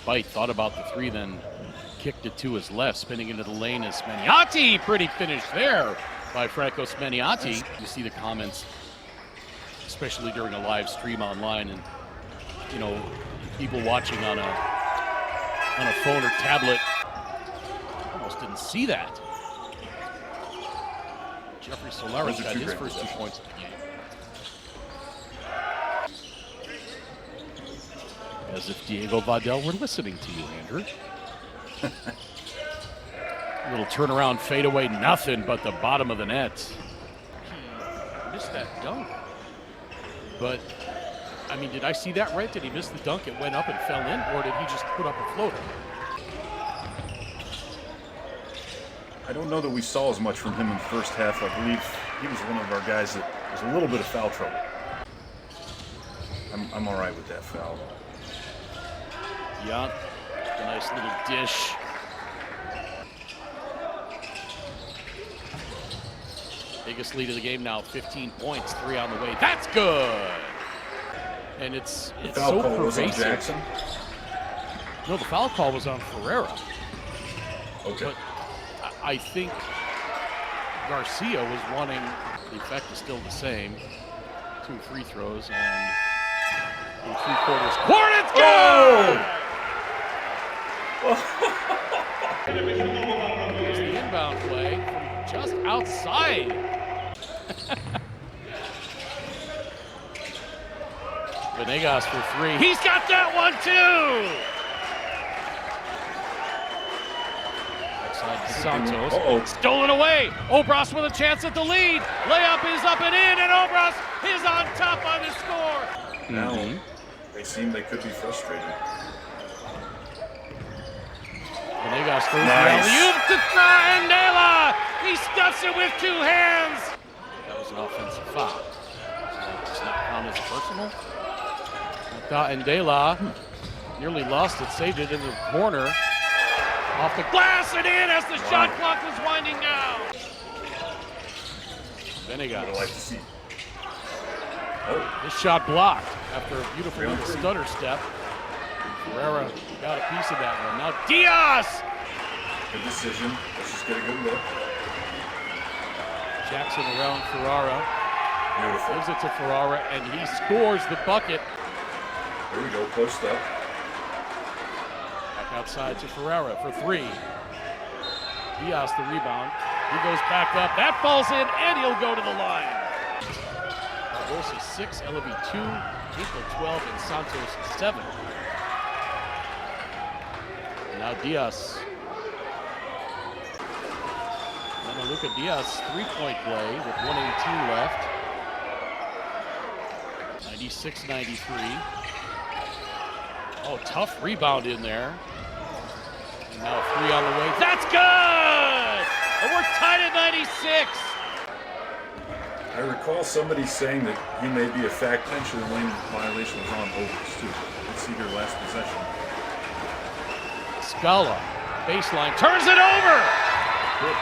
bite, thought about the three, then kicked it to his left, spinning into the lane is Smeniati. Pretty finish there by Franco Smeniati. You see the comments, especially during a live stream online, and you know, people watching on a phone or tablet almost didn't see that. Jeffrey Solaris got his first 2 points of the game. As if Diego Vadel were listening to you, Andrew. Little turnaround fadeaway, nothing but the bottom of the net. He missed that dunk. But, I mean, did I see that right? Did he miss the dunk? It went up and fell in? Or did he just put up a floater? I don't know that we saw as much from him in the first half. I believe he was one of our guys that was a little bit of foul trouble. I'm all right with that foul. Yeah, a nice little dish. Biggest lead of the game now, 15 points, 3 on the way. That's good. And it's so pervasive. Jackson? No, the foul call was on Ferreira. Okay. But I think Garcia was wanting, the effect is still the same. 2 free throws and in 3/4 court, it's good! Here's the inbound play from just outside. Venegas for 3. He's got that one too! Outside to Santos. Stolen away. Obras with a chance at the lead. Layup is up and in, and Obras is on top on the score. Now, they seem they could be frustrated. Venegas throws the alley-oop to Andela. He stuffs it with 2 hands. That was an offensive foul. Does not count as personal. Andela nearly lost it, saved it in the corner. Off the glass and in as the shot clock was winding down. Venegas. I'd like to see. This shot blocked after a beautiful little stutter step. Ferreira got a piece of that one. Now Diaz! Good decision. Let's just get a good look. Jackson around Ferreira. Beautiful. Gives it to Ferreira, and he scores the bucket. There we go, post up. Back outside to Ferreira for 3. Diaz the rebound. He goes back up. That falls in, and he'll go to the line. Barbosa 6, Elevi 2, Nico 12, and Santos 7. Now Diaz. And a look at Diaz 3-point play with 1:18 left. 96-93. Oh, tough rebound in there. And now 3 on the way. That's good! And we're tied at 96. I recall somebody saying that he may be a fact potential lane violation was on Obras too. Let's see their last possession. Scala, baseline, turns it over! Good.